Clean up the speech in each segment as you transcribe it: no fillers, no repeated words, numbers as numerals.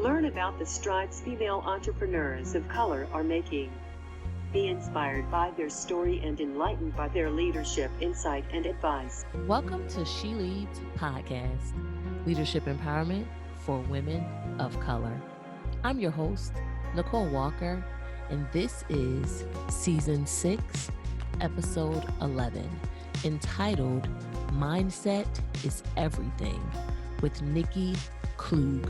Learn about the strides female entrepreneurs of color are making. Be inspired by their story and enlightened by their leadership, insight, and advice. Welcome to She Leads Podcast, Leadership Empowerment for Women of Color. I'm your host, Nicole Walker, and this is Season 6, Episode 11, entitled Mindset is Everything with NIKKI KLUGH.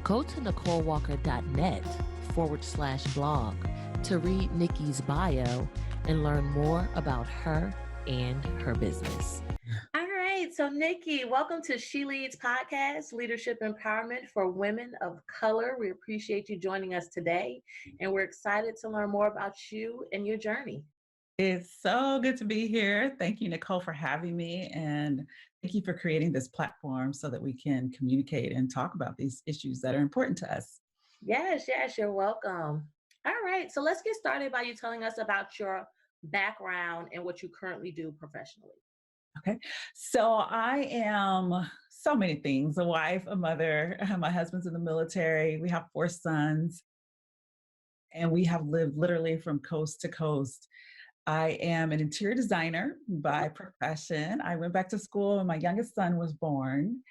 Go to NicoleWalker.net/blog to read Nikki's bio and learn more about her and her business. All right, so Nikki, welcome to She Leads Podcast, Leadership Empowerment for Women of Color. We appreciate you joining us today, and we're excited to learn more about you and your journey. It's so good to be here. Thank you, Nicole, for having me, and thank you for creating this platform so that we can communicate and talk about these issues that are important to us. Yes, you're welcome. All right, so let's get started by you telling us about your background and what you currently do professionally. Okay, so I am so many things: a wife, a mother. My husband's in the military. We have 4 sons, and we have lived literally from coast to coast. I am an interior designer by profession. I went back to school when my youngest son was born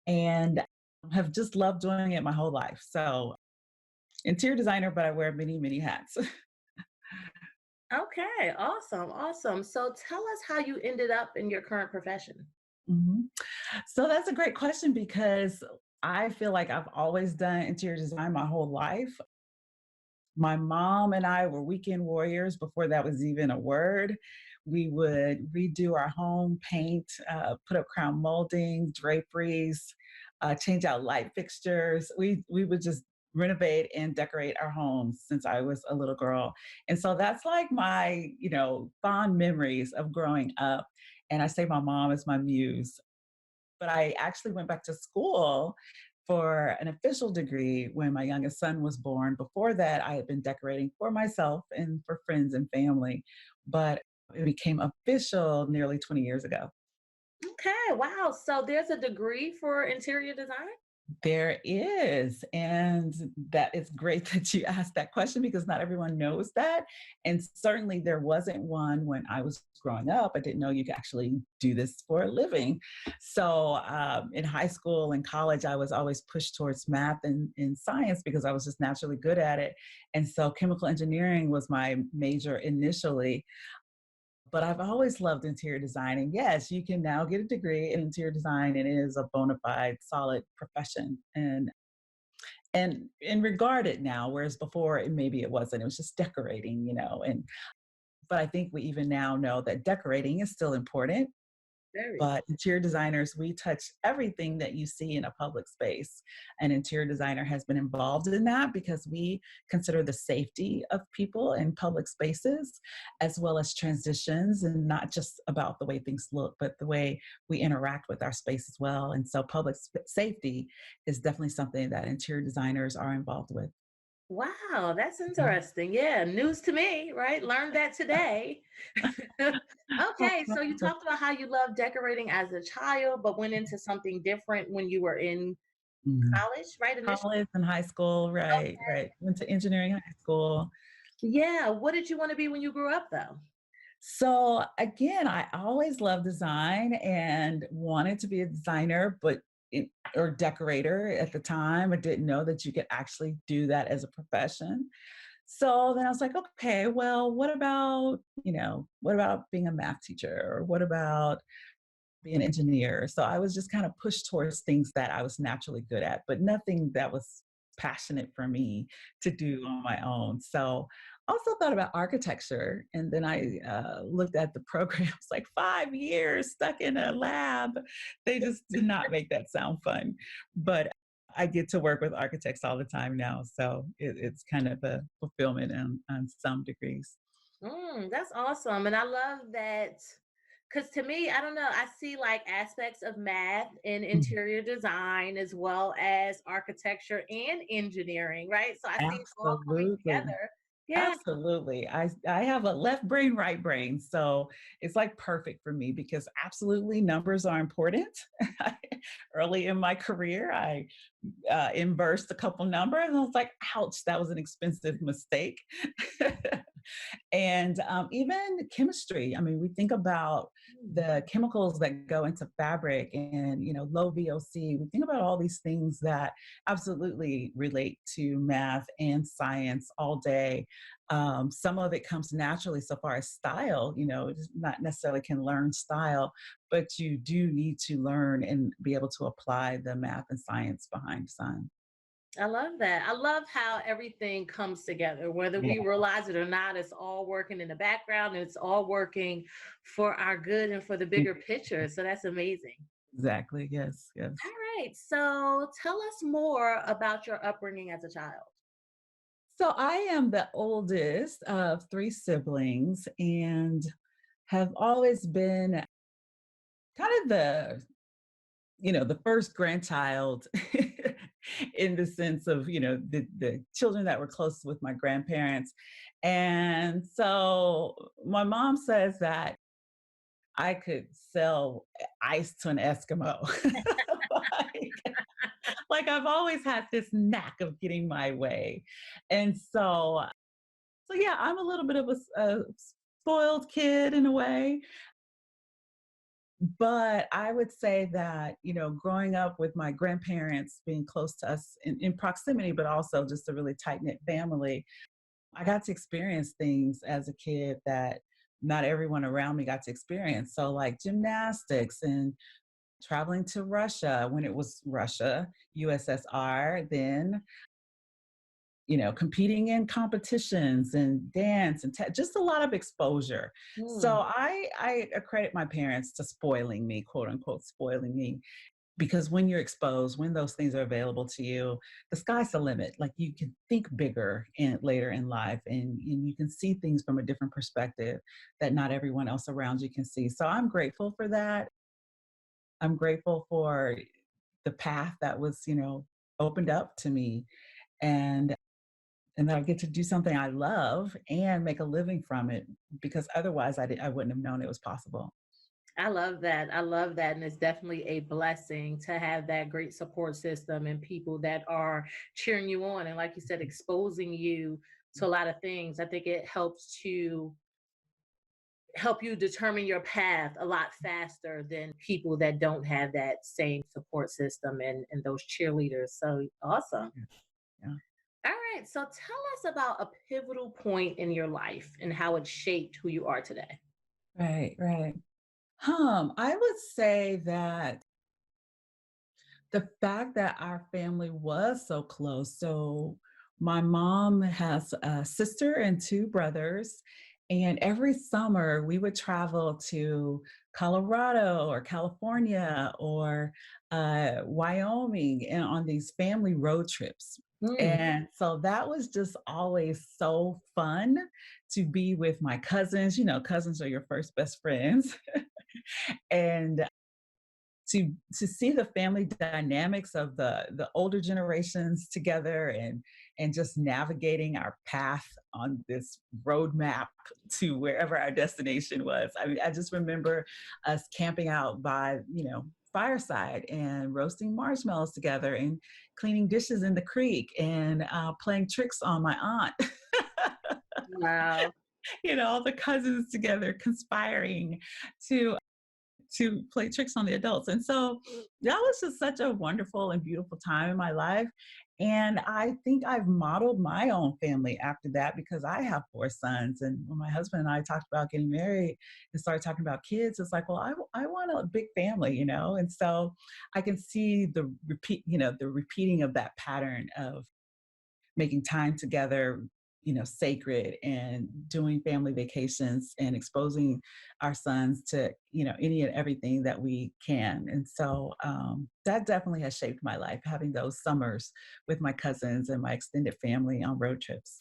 and have just loved doing it my whole life. So interior designer, but I wear many, many hats. Okay, awesome. So tell us how you ended up in your current profession. Mhm. So that's a great question because I feel like I've always done interior design my whole life. My mom and I were weekend warriors before that was even a word. We would redo our home, paint, put up crown molding, draperies, change out light fixtures. We would just renovate and decorate our homes since I was a little girl. And so that's like my, fond memories of growing up. And I say my mom is my muse. But I actually went back to school for an official degree when my youngest son was born. Before that, I had been decorating for myself and for friends and family, but it became official nearly 20 years ago. Okay, wow. So there's a degree for interior design? There is. And that is great that you asked that question because not everyone knows that. And certainly there wasn't one when I was growing up. I didn't know you could actually do this for a living. So in high school and college, I was always pushed towards math and science because I was just naturally good at it. And so chemical engineering was my major initially. But I've always loved interior design. And yes, you can now get a degree in interior design and it is a bona fide, solid profession. And regarded now, whereas before maybe it wasn't. It was just decorating, but I think we even now know that decorating is still important. Very. But interior designers, we touch everything that you see in a public space. An interior designer has been involved in that because we consider the safety of people in public spaces, as well as transitions, and not just about the way things look, but the way we interact with our space as well. And so public safety is definitely something that interior designers are involved with. Wow, that's interesting. Yeah, news to me, right? Learned that today. Okay, so you talked about how you loved decorating as a child, but went into something different when you were in Mhm. college, right? Initially. College and high school, right, Okay. right. Went to engineering high school. Yeah, what did you want to be when you grew up, though? So again, I always loved design and wanted to be a designer, or decorator at the time. I didn't know that you could actually do that as a profession. So then I was like, okay, well, what about being a math teacher? Or what about being an engineer? So I was just kind of pushed towards things that I was naturally good at, but nothing that was passionate for me to do on my own. So also thought about architecture. And then I looked at the program. It's like 5 years stuck in a lab. They just did not make that sound fun. But I get to work with architects all the time now. So it's kind of a fulfillment on some degrees. That's awesome. And I love that because to me, I don't know, I see like aspects of math in Mm, interior design as well as architecture and engineering, right? So I see it all coming absolutely. together. Yeah. Absolutely. I have a left brain, right brain. So it's like perfect for me because absolutely numbers are important. Early in my career, I inversed a couple numbers and I was like, ouch, that was an expensive mistake. And even chemistry. I mean, we think about Mm. the chemicals that go into fabric and low VOC. We think about all these things that absolutely relate to math and science all day. Some of it comes naturally so far as style, it's not necessarily can learn style, but you do need to learn and be able to apply the math and science behind sun. I love that. I love how everything comes together, whether Yeah, we realize it or not. It's all working in the background. And it's all working for our good and for the bigger picture. So that's amazing. exactly. Yes, yes. All right. So tell us more about your upbringing as a child. So I am the oldest of three siblings and have always been kind of the first grandchild in the sense of, the children that were close with my grandparents. And so my mom says that I could sell ice to an Eskimo. like, like I've always had this knack of getting my way. And so yeah, I'm a little bit of a spoiled kid in a way, but I would say that, growing up with my grandparents being close to us in proximity, but also just a really tight knit family, I got to experience things as a kid that not everyone around me got to experience. So, like gymnastics and traveling to Russia when it was Russia, USSR, then competing in competitions and dance and just a lot of exposure. Hmm. So I accredit my parents to spoiling me, quote unquote, spoiling me, because when you're exposed, when those things are available to you, the sky's the limit. Like you can think bigger later in life, and you can see things from a different perspective that not everyone else around you can see. So I'm grateful for that. I'm grateful for the path that was, opened up to me. And that I get to do something I love and make a living from it because otherwise I wouldn't have known it was possible. I love that. I love that. And it's definitely a blessing to have that great support system and people that are cheering you on. And like you said, exposing you to a lot of things. I think it helps to help you determine your path a lot faster than people that don't have that same support system and those cheerleaders. So awesome. Yeah. All right. So tell us about a pivotal point in your life and how it shaped who you are today. Right, right. I would say that the fact that our family was so close. So my mom has a sister and two brothers, and every summer we would travel to Colorado or California or Wyoming and on these family road trips. Mm. And so that was just always so fun to be with my cousins. Cousins are your first best friends. And to see the family dynamics of the older generations together and just navigating our path on this roadmap to wherever our destination was. I mean, I just remember us camping out by fireside and roasting marshmallows together and cleaning dishes in the creek and playing tricks on my aunt. Wow. All the cousins together conspiring to play tricks on the adults. And so that was just such a wonderful and beautiful time in my life. And I think I've modeled my own family after that because I have four sons. And when my husband and I talked about getting married and started talking about kids, it's like, well, I want a big family, And so I can see the repeating of that pattern of making time together, sacred and doing family vacations and exposing our sons to, any and everything that we can. And so that definitely has shaped my life, having those summers with my cousins and my extended family on road trips.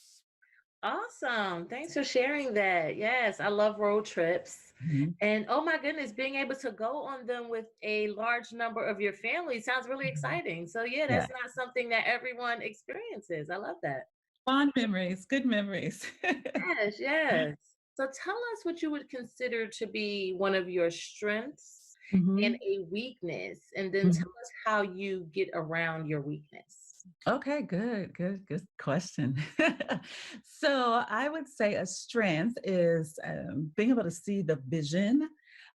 Awesome. Thanks for sharing that. Yes, I love road trips. Mhm. And oh my goodness, being able to go on them with a large number of your family sounds really Mhm. exciting. So, yeah, Yeah. that's not something that everyone experiences. I love that. Fond memories, good memories. Yes, yes. So tell us what you would consider to be one of your strengths and Mhm, a weakness, and then tell mhm. us how you get around your weakness. Okay, good question. So I would say a strength is being able to see the vision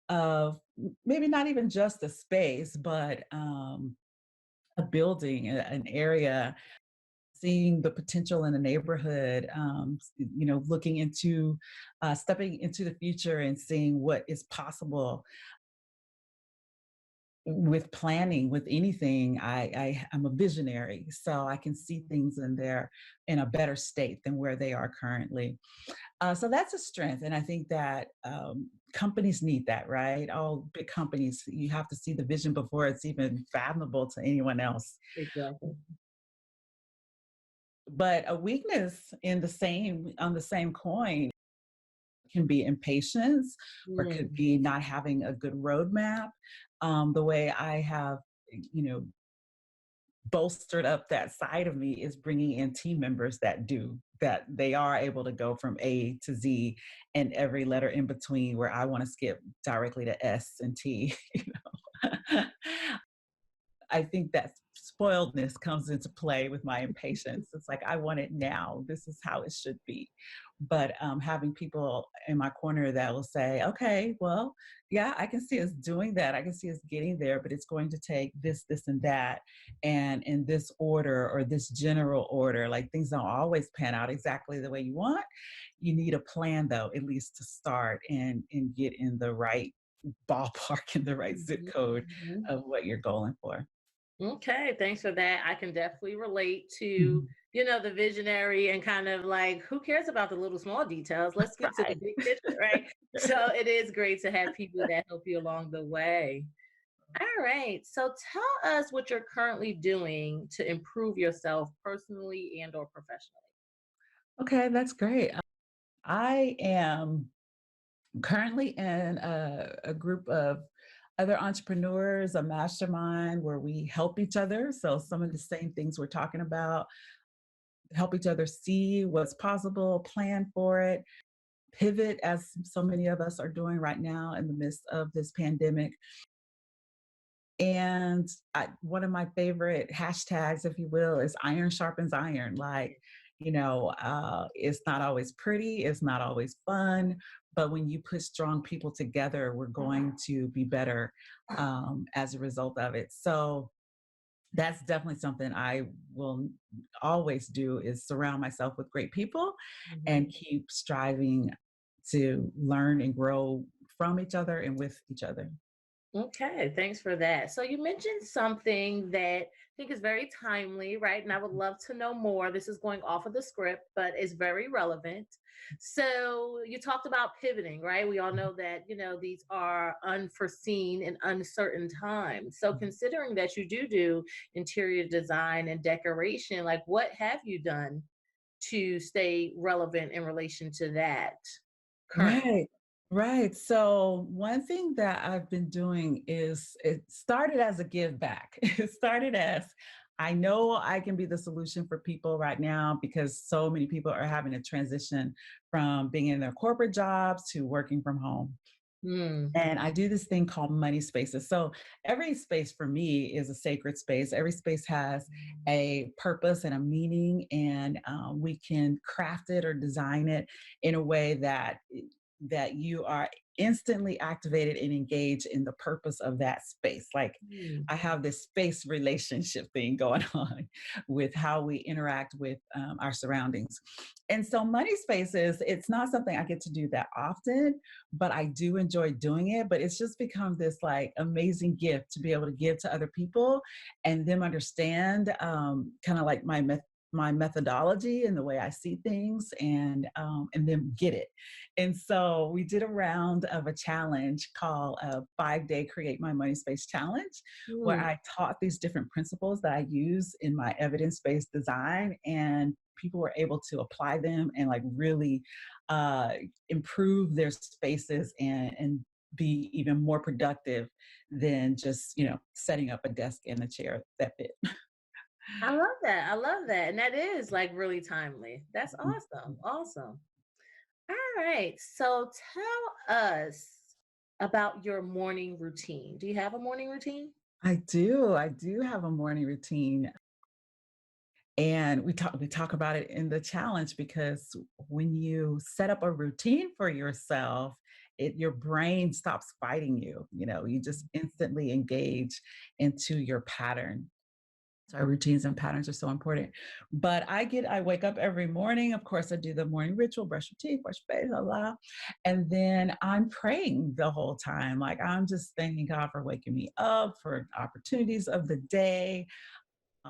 of maybe not even just a space, but a building, an area, seeing the potential in the neighborhood, looking into, stepping into the future and seeing what is possible with planning with anything. I'm a visionary, so I can see things in there in a better state than where they are currently. So that's a strength, and I think that companies need that, right? All big companies, you have to see the vision before it's even fathomable to anyone else. Exactly. But a weakness in the same on the same coin can be impatience, or could Mm, be not having a good roadmap. The way I have, you know, bolstered up that side of me is bringing in team members that they are able to go from A to Z and every letter in between, where I want to skip directly to S and T. I think that spoiledness comes into play with my impatience. It's like, I want it now. This is how it should be. But having people in my corner that will say, okay, well, yeah, I can see us doing that. I can see us getting there, but it's going to take this, this, and that. And in this order or this general order, like things don't always pan out exactly the way you want. You need a plan, though, at least to start and get in the right ballpark, in the right zip mhm, code mhm. of what you're going for. Okay, thanks for that. I can definitely relate to, Mhm. the visionary and kind of like, who cares about the little small details? Let's get to the Right. big picture, right? So it is great to have people that help you along the way. All right. So tell us what you're currently doing to improve yourself personally and or professionally. Okay, that's great. I am currently in a group of other entrepreneurs, a mastermind where we help each other. So, some of the same things we're talking about, help each other see what's possible, plan for it, pivot, as so many of us are doing right now in the midst of this pandemic. And one of my favorite hashtags, if you will, is iron sharpens iron. Like, it's not always pretty, it's not always fun, but when you put strong people together, we're going to be better as a result of it. So that's definitely something I will always do, is surround myself with great people Mhm. and keep striving to learn and grow from each other and with each other. Okay, thanks for that. So you mentioned something that I think is very timely, right? And I would love to know more. This is going off of the script, but it's very relevant. So you talked about pivoting, right? We all know that, these are unforeseen and uncertain times. So considering that you do interior design and decoration, like what have you done to stay relevant in relation to that currently? Right. Right. So one thing that I've been doing is, it started as a give back. It started as, I know I can be the solution for people right now because so many people are having to transition from being in their corporate jobs to working from home. Hmm. And I do this thing called money spaces. So every space for me is a sacred space. Every space has a purpose and a meaning, and we can craft it or design it in a way that you are instantly activated and engaged in the purpose of that space. Like, Hmm. I have this space relationship thing going on with how we interact with our surroundings. And so, money spaces, it's not something I get to do that often, but I do enjoy doing it. But it's just become this like amazing gift to be able to give to other people and them understand, kind of like my methodology and the way I see things, and then get it. And so we did a round of a challenge called a 5-day Create My Money Space Challenge, where Hmm. I taught these different principles that I use in my evidence based design. And people were able to apply them and like really uh, improve their spaces and be even more productive than just setting up a desk and a chair that fit. I love that. I love that. And that is like really timely. That's awesome. Mhm. Awesome. All right. So tell us about your morning routine. Do you have a morning routine? I do. I do have a morning routine. And we talk about it in the challenge because when you set up a routine for yourself, your brain stops fighting you. You just instantly engage into your pattern. So our routines and patterns are so important. But I wake up every morning. Of course, I do the morning ritual, brush your teeth, wash your face, la la. And then I'm praying the whole time. Like I'm just thanking God for waking me up, for opportunities of the day.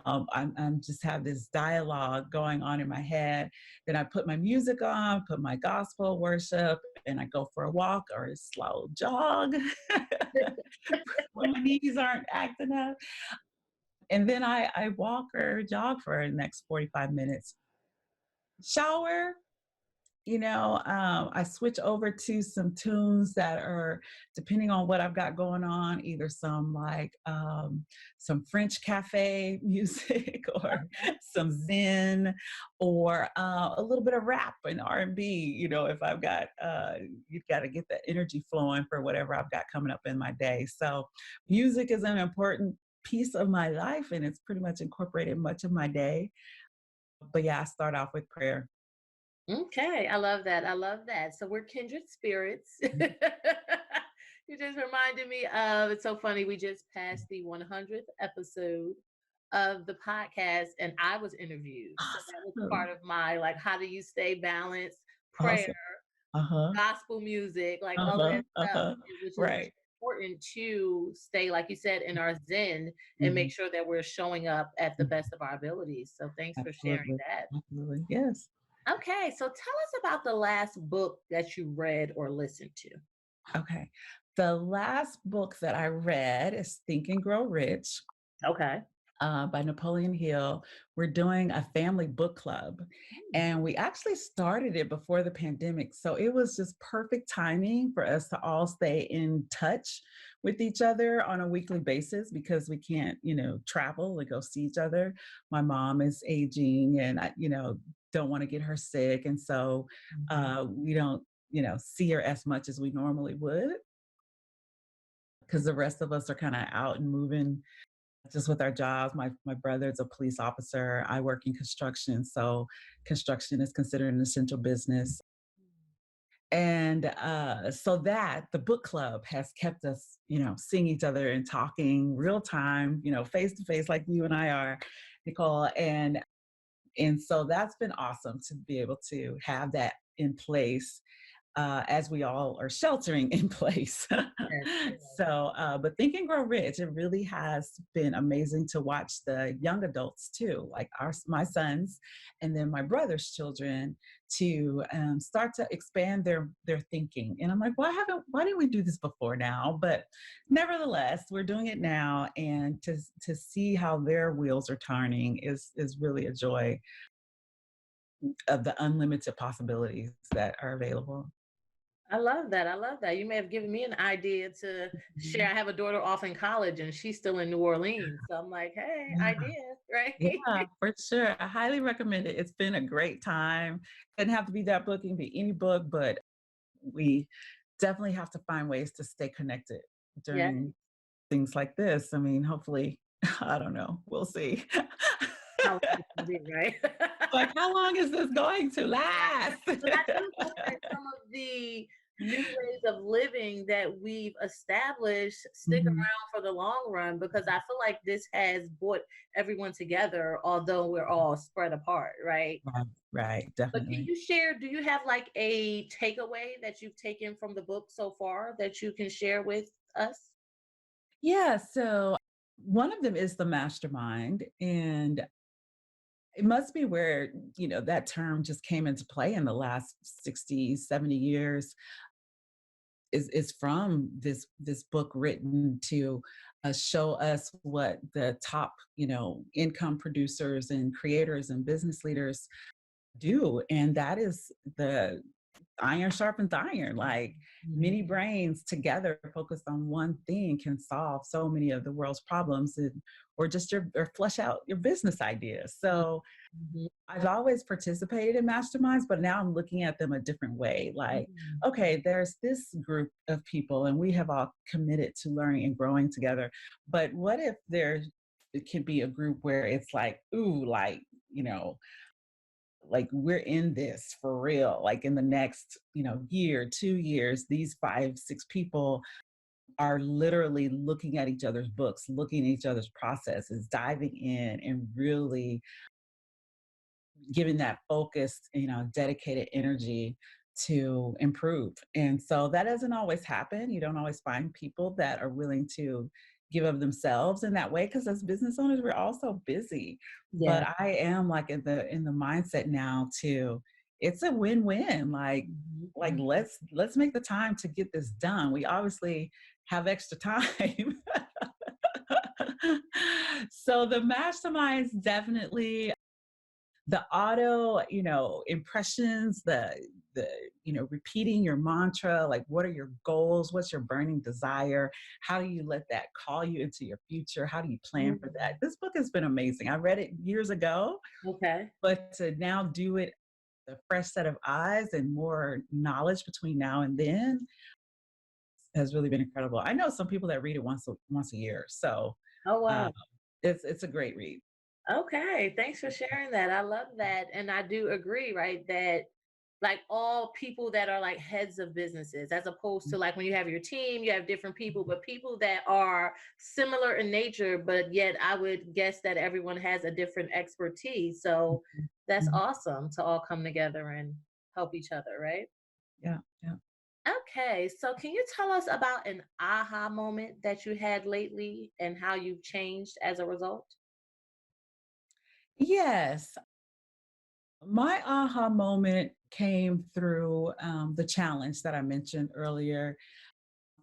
I'm just have this dialogue going on in my head. Then I put my music on, put my gospel worship, and I go for a walk or a slow jog when my knees aren't acting up. And then I walk or jog for the next 45 minutes. Shower, I switch over to some tunes that are depending on what I've got going on, either some French cafe music or some Zen or a little bit of rap and R&B. If I've got you've got to get the energy flowing for whatever I've got coming up in my day. So music is an important piece of my life and it's pretty much incorporated much of my day. But yeah, I start off with prayer. Okay, I love that. I love that. So we're kindred spirits. You just reminded me of it's so funny. We just passed the 100th episode of the podcast, and I was interviewed. So that was Awesome. part of my like, how do you stay balanced? Prayer, Awesome. Uh-huh. gospel music, like all of Uh-huh. that stuff, Uh-huh. which is Right. important to stay, like you said, in our zen and make Mhm. sure that we're showing up at the Mhm. best of our abilities. So thanks for sharing Absolutely. that. Absolutely. Yes. Okay, so tell us about the last book that you read or listened to. Okay. The last book that I read is Think and Grow Rich Okay. by Napoleon Hill. We're doing a family book club. Mm. And we actually started it before the pandemic. So it was just perfect timing for us to all stay in touch with each other on a weekly basis because we can't, travel and go see each other. My mom is aging and I don't want to get her sick. And so we don't, see her as much as we normally would because the rest of us are kind of out and moving just with our jobs. My brother's a police officer. I work in construction, so construction is considered an essential business. And so that the book club has kept us, seeing each other and talking real time, face to face, like you and I are, Nicole. And so that's been awesome to be able to have that in place as we all are sheltering in place. Yes, yes. But Think and Grow Rich, it really has been amazing to watch the young adults too, like my sons, and then my brother's children, to start to expand their thinking. And I'm like, why didn't we do this before now? But nevertheless, we're doing it now, and to see how their wheels are turning is really a joy of the unlimited possibilities that are available. I love that. I love that. You may have given me an idea to share. I have a daughter off in college and she's still in New Orleans. So I'm like, hey, Yeah. idea, right? Yeah, for sure. I highly recommend it. It's been a great time. Doesn't have to be that book, it can be any book, but we definitely have to find ways to stay connected Yeah. during things like this. I mean, hopefully, I don't know. We'll see. How long it's gonna be, right? Like, how long is this going to last? But I do hope that some of the new ways of living that we've established stick Mhm. around for the long run because I feel like this has brought everyone together, although we're all spread apart, right? Right, right, But can definitely. you share, do you have like a takeaway that you've taken from the book so far that you can share with us? Yeah, so one of them is the mastermind, and it must be where, that term just came into play in the last 60, 70 years is from this book written to show us what the top, income producers and creators and business leaders do. And that is the iron sharpens iron. Like many brains together focused on one thing can solve so many of the world's problems, or just or flesh out your business ideas. So Mhm. I've always participated in masterminds, but now I'm looking at them a different way. Like, okay, there's this group of people and we have all committed to learning and growing together. But what if it can be a group where it's like, ooh, like, like we're in this for real, like in the next, year, 2 years, these 5, 6 people are literally looking at each other's books, looking at each other's processes, diving in and really giving that focused, dedicated energy to improve. And so that doesn't always happen. You don't always find people that are willing to give of themselves in that way, because as business owners we're also busy. Yeah. But I am like in the mindset now to, it's a win-win. Like Mhm. let's make the time to get this done. We obviously have extra time. So the masterminds definitely, the auto, impressions, the repeating your mantra, like what are your goals, what's your burning desire, how do you let that call you into your future, how do you plan for that? Mhm. This book has been amazing. I read it years ago, Okay. but to now do it a fresh set of eyes and more knowledge between now and then has really been incredible. I know some people that read it once a year, so Oh, uh, wow. it's a great read. Okay, thanks for sharing that. I love that. And I do agree, right? That like all people that are like heads of businesses, as opposed to like when you have your team, you have different people, but people that are similar in nature, but yet I would guess that everyone has a different expertise. So that's Mhm. awesome to all come together and help each other, right? Yeah, yeah. Okay, so can you tell us about an aha moment that you had lately and how you've changed as a result? Yes. My aha moment came through the challenge that I mentioned earlier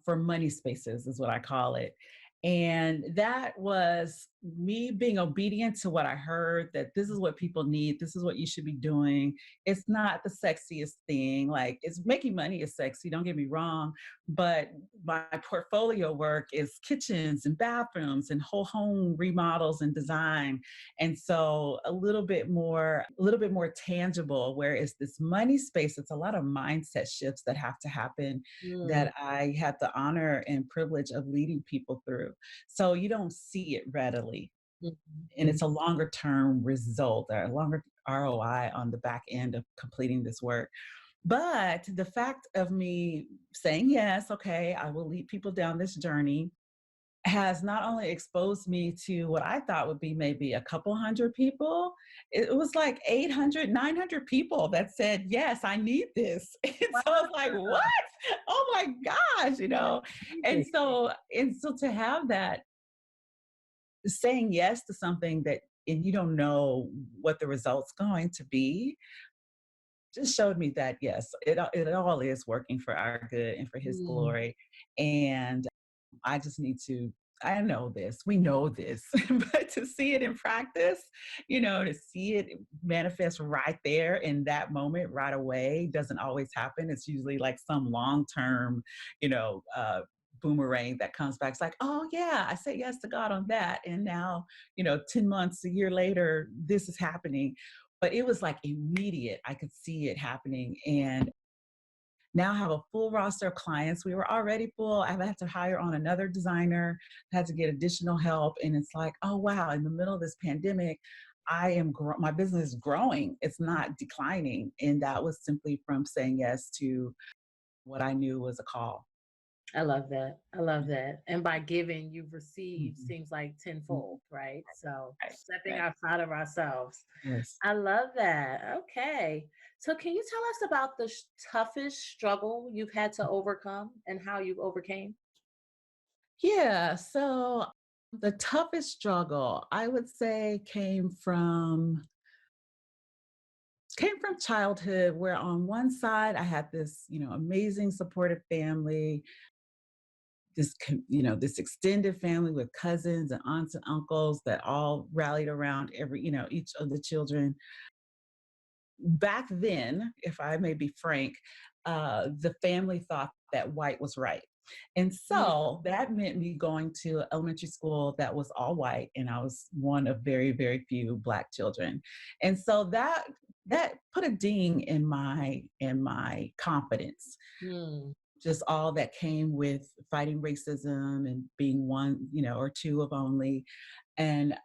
for money spaces, is what I call it. And that was me being obedient to what I heard, that this is what people need. This is what you should be doing. It's not the sexiest thing. Like, it's making money is sexy, don't get me wrong. But my portfolio work is kitchens and bathrooms and whole home remodels and design. And so a little bit more tangible, whereas this money space, it's a lot of mindset shifts that have to happen, Mm, that I had the honor and privilege of leading people through. So you don't see it readily. mhm. And it's a longer term result or a longer ROI on the back end of completing this work. But the fact of me saying, yes, okay, I will lead people down this journey, has not only exposed me to what I thought would be maybe a couple hundred people, it was like 800, 900 people that said, yes, I need this. And so I was like, what? Oh my gosh, And Amazing. so to have that, saying yes to something that, and you don't know what the result's going to be, just showed me that yes, it all is working for our good and for his Mm, glory. And I just need to, I know this, we know this, but to see it in practice, to see it manifest right there in that moment, right away, doesn't always happen. It's usually like some long term, you know, uh, boomerang that comes back. It's like, oh yeah, I said yes to God on that. And now, 10 months, a year later, this is happening. But it was like immediate. I could see it happening. And now have a full roster of clients. We were already full. I've had to hire on another designer, had to get additional help. And it's like, oh, wow, in the middle of this pandemic, my business is growing. It's not declining. And that was simply from saying yes to what I knew was a call. I love that. I love that. And by giving, you've received Mhm. seems like Mhm. tenfold, right? So Right, stepping right. outside of ourselves. Yes. I love that. Okay. So can you tell us about the toughest struggle you've had to overcome and how you overcame? Yeah. So the toughest struggle, I would say, came from childhood, where on one side I had this, amazing supportive family, this extended family with cousins and aunts and uncles that all rallied around each of the children. Back then, if I may be frank, the family thought that white was right. And Mm. so that meant me going to elementary school that was all white, and I was one of very, very few Black children. And so that put a ding in my confidence. Mm. Just all that came with fighting racism and being one, or two of only. And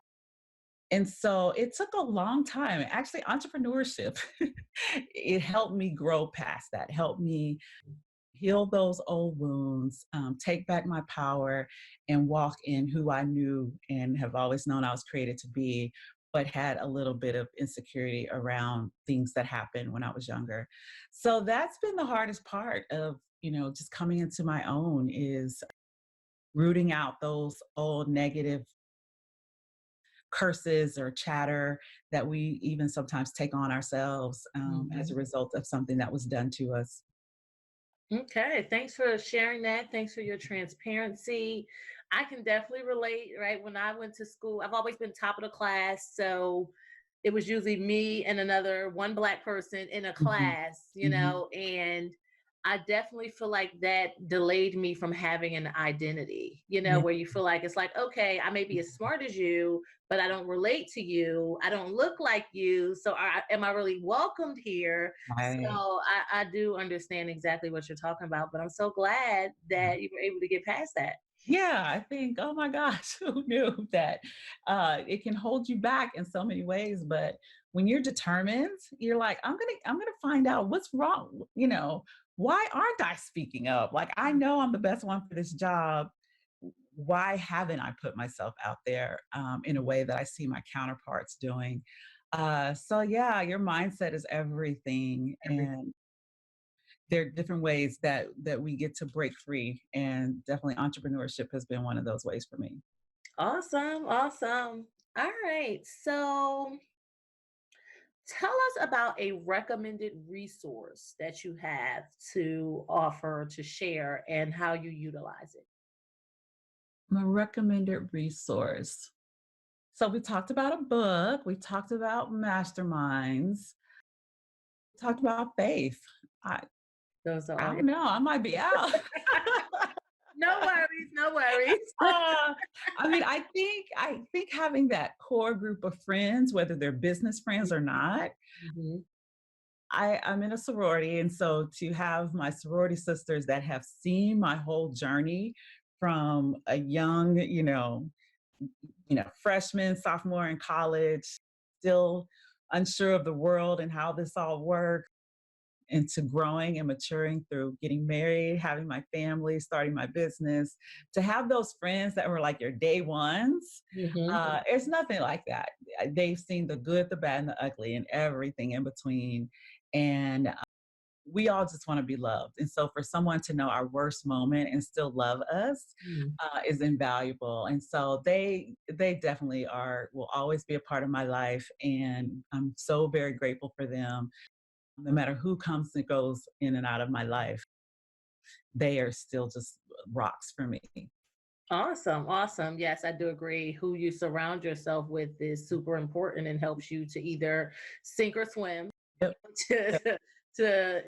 and so it took a long time. Actually, entrepreneurship, it helped me grow past that, helped me heal those old wounds, take back my power, and walk in who I knew and have always known I was created to be, but had a little bit of insecurity around things that happened when I was younger. So that's been the hardest part of, just coming into my own, is rooting out those old negative curses or chatter that we even sometimes take on ourselves, as Mhm. a result of something that was done to us. Okay, thanks for sharing that. Thanks for your transparency. I can definitely relate, right? When I went to school, I've always been top of the class. So it was usually me and another one Black person in a Mhm, class, mhm. and I definitely feel like that delayed me from having an identity, Yeah, where you feel like it's like, okay, I may be as smart as you, but I don't relate to you. I don't look like you. So am I really welcomed here? So right. I do understand exactly what you're talking about, but I'm so glad that you were able to get past that. Yeah, I think, oh my gosh, who knew that it can hold you back in so many ways? But when you're determined, you're like, I'm gonna find out what's wrong. Why aren't I speaking up? Like, I know I'm the best one for this job. Why haven't I put myself out there, in a way that I see my counterparts doing? So yeah, your mindset is everything, and there are different ways that we get to break free, and definitely entrepreneurship has been one of those ways for me. Awesome, awesome. All right. So tell us about a recommended resource that you have to offer to share and how you utilize it. A recommended resource. So we talked about a book, we talked about masterminds, talked about faith. I Those are I all don't know, I might be out. no worries, no worries. Uh, I think having that core group of friends, whether they're business friends or not. Mhm. I'm in a sorority, and so to have my sorority sisters that have seen my whole journey from a young, freshman, sophomore in college, still unsure of the world and how this all works, into growing and maturing through getting married, having my family, starting my business, to have those friends that were like your day ones. Mhm. It's nothing like that. They've seen the good, the bad, and the ugly, and everything in between. And we all just want to be loved. And so for someone to know our worst moment and still love us, Mm. is invaluable. And so they definitely will always be a part of my life. And I'm so very grateful for them. No matter who comes and goes in and out of my life, they are still just rocks for me. Awesome, awesome. Yes, I do agree. Who you surround yourself with is super important and helps you to either sink or swim, Yep. Yep. to to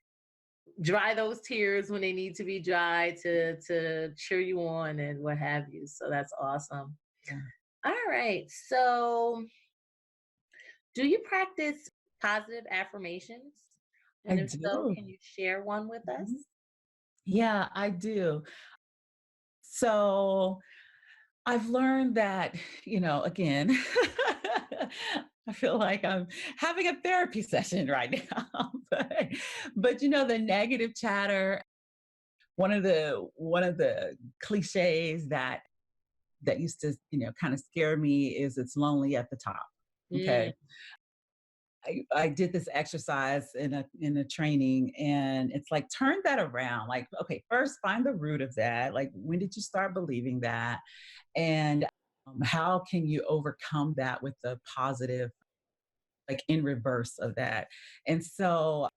dry those tears when they need to be dry, to cheer you on and what have you. So that's awesome. Yeah. All right. So, do you practice positive affirmations? I And if so, do. can you share one with us? Mhm. Yeah, I do. So I've learned that, again, I feel like I'm having a therapy session right now. But the negative chatter, one of the cliches that used to, kind of scare me is it's lonely at the top. Mm. Okay. I did this exercise in a training, and it's like turn that around. Like, okay, first find the root of that. Like, when did you start believing that? And how can you overcome that with the positive, like in reverse of that? And so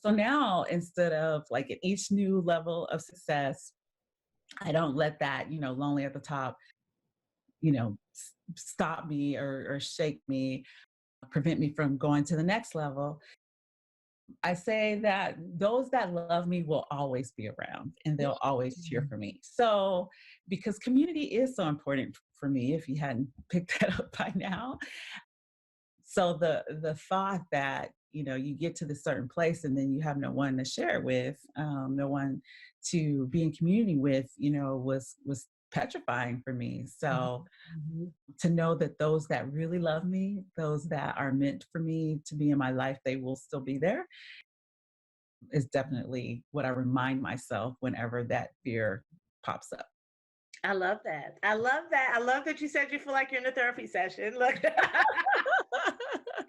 now, instead of like at each new level of success, I don't let that, lonely at the top, stop me or shake me, prevent me from going to the next level. I say that those that love me will always be around and they'll always cheer Mm. for me. So, because community is so important for me, if you hadn't picked that up by now. So the thought that you get to this certain place and then you have no one to share it with, no one to be in community with, was petrifying for me. Mhm. So Mhm. to know that those that really love me, those that are meant for me to be in my life, they will still be there is definitely what I remind myself whenever that fear pops up. I love that. I love that. I love that you said you feel like you're in a therapy session. Look.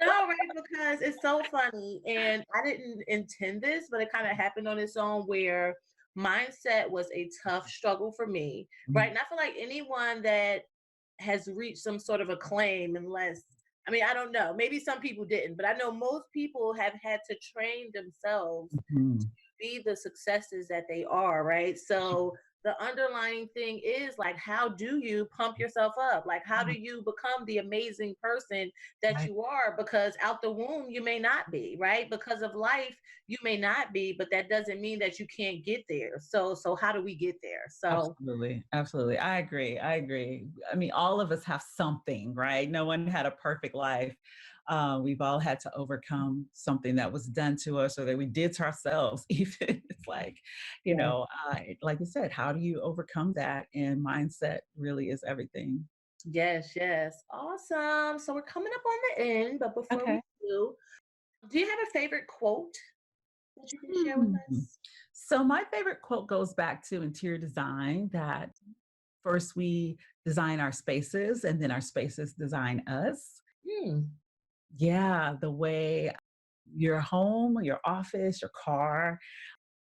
No, right, because it's so funny. And I didn't intend this, but it kind of happened on its own where mindset was a tough struggle for me. Right. Mhm. And I feel like anyone that has reached some sort of acclaim, unless, I mean, I don't know, maybe some people didn't, but I know most people have had to train themselves Mhm. be the successes that they are, right? So the underlying thing is like, how do you pump yourself up? Like, how do you become the amazing person that Right. you are? Because out the womb, you may not be, right? Because of life, you may not be, but that doesn't mean that you can't get there. So how do we get there? So Absolutely. Absolutely. I agree. I agree. I mean, all of us have something, right? No one had a perfect life. We've all had to overcome something that was done to us or that we did to ourselves. Even it's like, yeah. like you said, how do you overcome that? And mindset really is everything. Yes, yes. Awesome. So we're coming up on the end, but before we Okay. do you have a favorite quote that you can share with Hmm. us? So my favorite quote goes back to interior design that first we design our spaces and then our spaces design us. Hmm. Yeah, the way your home, your office, your car,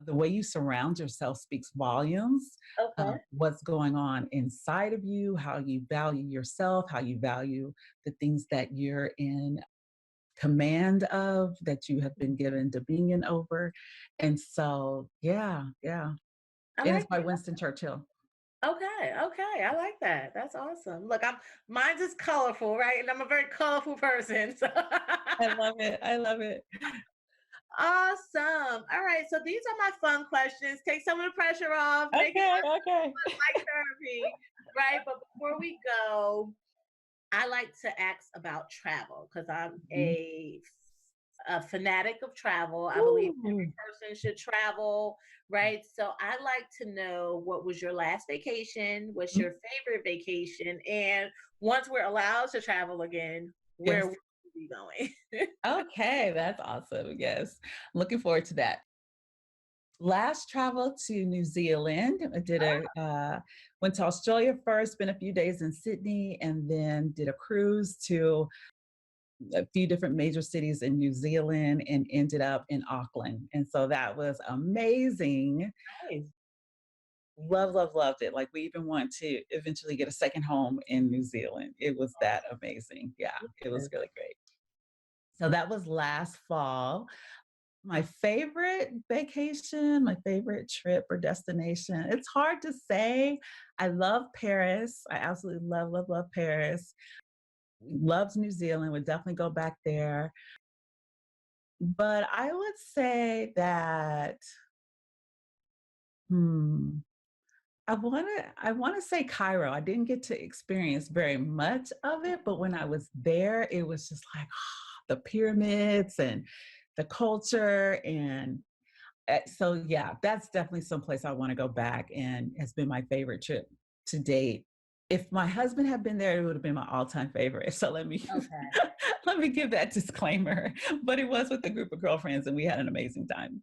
the way you surround yourself speaks volumes. Okay. What's going on inside of you, how you value yourself, how you value the things that you're in command of, that you have been given dominion over. And so, yeah, yeah. I And it's like by Winston Churchill. okay, okay. I like that. That's awesome. Look, mine's is colorful, right? And I'm a very colorful person. So I love it. I love it. awesome. All right. So these are my fun questions. Take some of the pressure off, make it Okay, okay. like therapy, right? But before we go, I like to ask about travel because I'm Mhm. a fanatic of travel. I believe Ooh. every person should travel, right? So I like to know what was your last vacation, what's your favorite vacation, and once we're allowed to travel again, where Yes. will you be going? Okay, that's awesome. Yes. Looking forward to that. Last travel to New Zealand. I did went to Australia first, spent a few days in Sydney, and then did a cruise to a few different major cities in New Zealand and ended up in Auckland. And so that was amazing. Nice. Loved it. Like we even want to eventually get a second home in New Zealand. It was that amazing. Yeah, it was really great. So that was last fall. My favorite vacation, my favorite trip or destination, it's hard to say. I love Paris. I absolutely love Paris. Loved New Zealand, would definitely go back there. But I would say that, hmm, I wanna say Cairo. I didn't get to experience very much of it, but when I was there, it was just like the pyramids and the culture and so yeah, that's definitely someplace I want to go back and has been my favorite trip to date. If my husband had been there, it would have been my all-time favorite. So let me Okay. let me give that disclaimer. But it was with a group of girlfriends and we had an amazing time.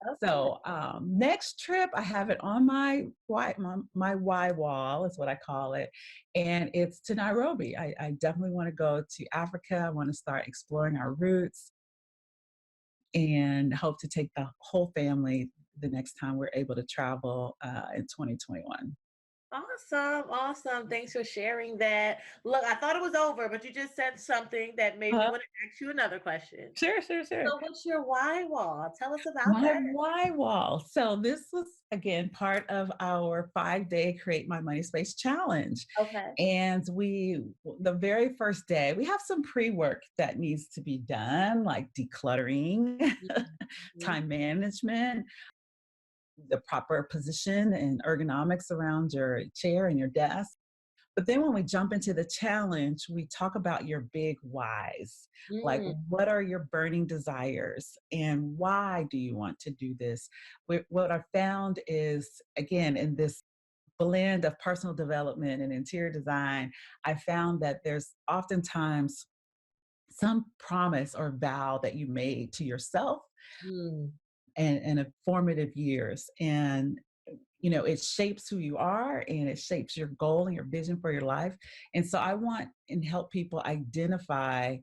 Okay. So next trip, I have it on my Y wall is what I call it, and it's to Nairobi. I definitely want to go to Africa. I want to start exploring our roots and hope to take the whole family the next time we're able to travel in 2021. Awesome. Thanks for sharing that. Look, I thought it was over, but you just said something that made me Uh, want to ask you another question. sure. So, what's your why wall? Tell us about My that. why wall. So this was again part of our 5-day Create My Money Space challenge. Okay. And the very first day, we have some pre-work that needs to be done, like decluttering, Mhm. time management, the proper position and ergonomics around your chair and your desk. But then when we jump into the challenge, we talk about your big whys. Like, Mm, what are your burning desires and why do you want to do this? What I found is, again, in this blend of personal development and interior design, I found that there's oftentimes some promise or vow that you made to yourself mm, and in formative years. And it shapes who you are and it shapes your goal and your vision for your life. And so I want and help people identify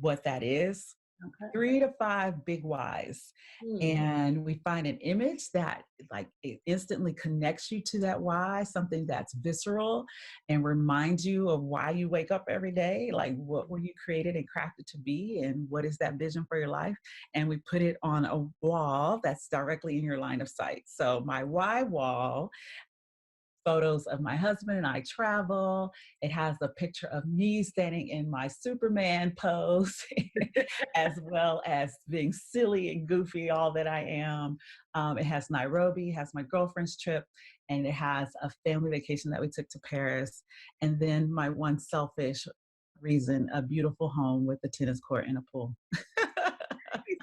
what that is. okay. 3 to 5 big whys. Mm, And we find an image that like it instantly connects you to that why, something that's visceral and reminds you of why you wake up every day. Like, what were you created and crafted to be? And what is that vision for your life? And we put it on a wall that's directly in your line of sight. So my why wall, photos of my husband and I travel. It has a picture of me standing in my Superman pose, as well as being silly and goofy, all that I am. It has Nairobi, it has my girlfriend's trip, and it has a family vacation that we took to Paris. And then my one selfish reason, a beautiful home with a tennis court and a pool.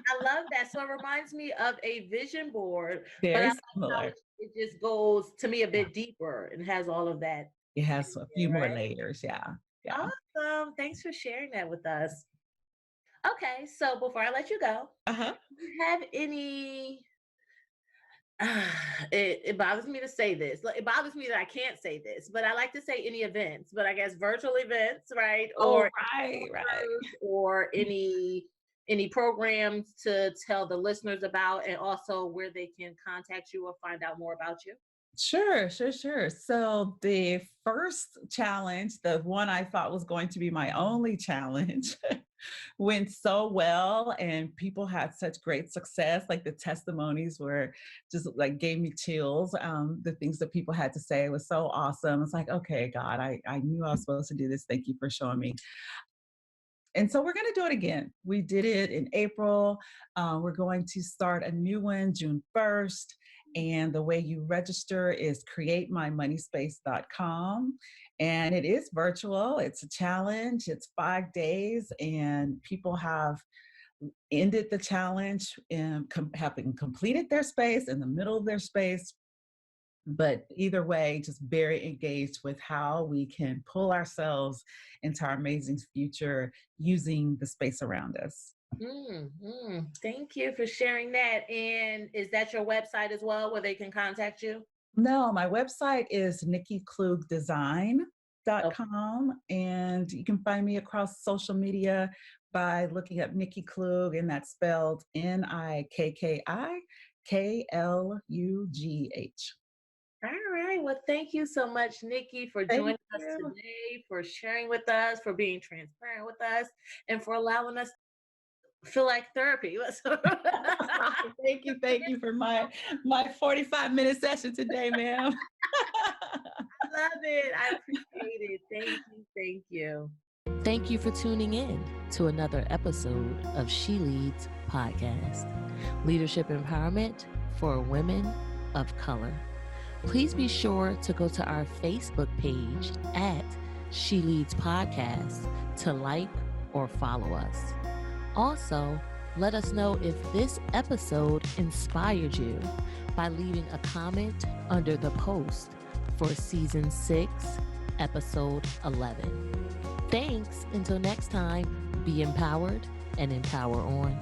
I love that. So it reminds me of a vision board, but I Very like how similar. it just goes to me a Yeah. bit deeper and has all of that It in has a few there, more right? layers. Yeah. Yeah. Awesome. Thanks for sharing that with us. Okay, so before I let you go, Uh-huh. do you have any it bothers me to say this. Like, it bothers me that I can't say this, but I like to say any events, but I guess virtual events, right? Oh, Or right. tours or any programs to tell the listeners about and also where they can contact you or find out more about you. Sure. So the first challenge, the one I thought was going to be my only challenge, went so well and people had such great success. Like the testimonies were just like gave me chills. The things that people had to say was so awesome. It's like, okay, God, I knew I was supposed to do this. Thank you for showing me. And so we're going to do it again. We did it in April. We're going to start a new one June 1st. And the way you register is createmymoneyspace.com. And it is virtual, it's a challenge, it's 5 days, and people have ended the challenge and having completed their space in the middle of their space. But either way, just very engaged with how we can pull ourselves into our amazing future using the space around us. Thank you for sharing that. And is that your website as well where they can contact you? No, my website is Oh, NIKKIKLUGHDESIGN.com, and you can find me across social media by looking up Nikki Klugh, and that's spelled NIKKIKLUGH. all right. Well, thank you so much, Nikki, for Thank joining us you. today, for sharing with us, for being transparent with us, and for allowing us to feel like therapy. Thank you for my 45-minute session today, ma'am. Love it. I appreciate it. Thank you. Thank you. Thank you for tuning in to another episode of She Leads Podcast, Leadership Empowerment for Women of Color. Please be sure to go to our Facebook page at She Leads Podcast to like or follow us. Also, let us know if this episode inspired you by leaving a comment under the post for Season 6, Episode 11. Thanks. Until next time, be empowered and empower on.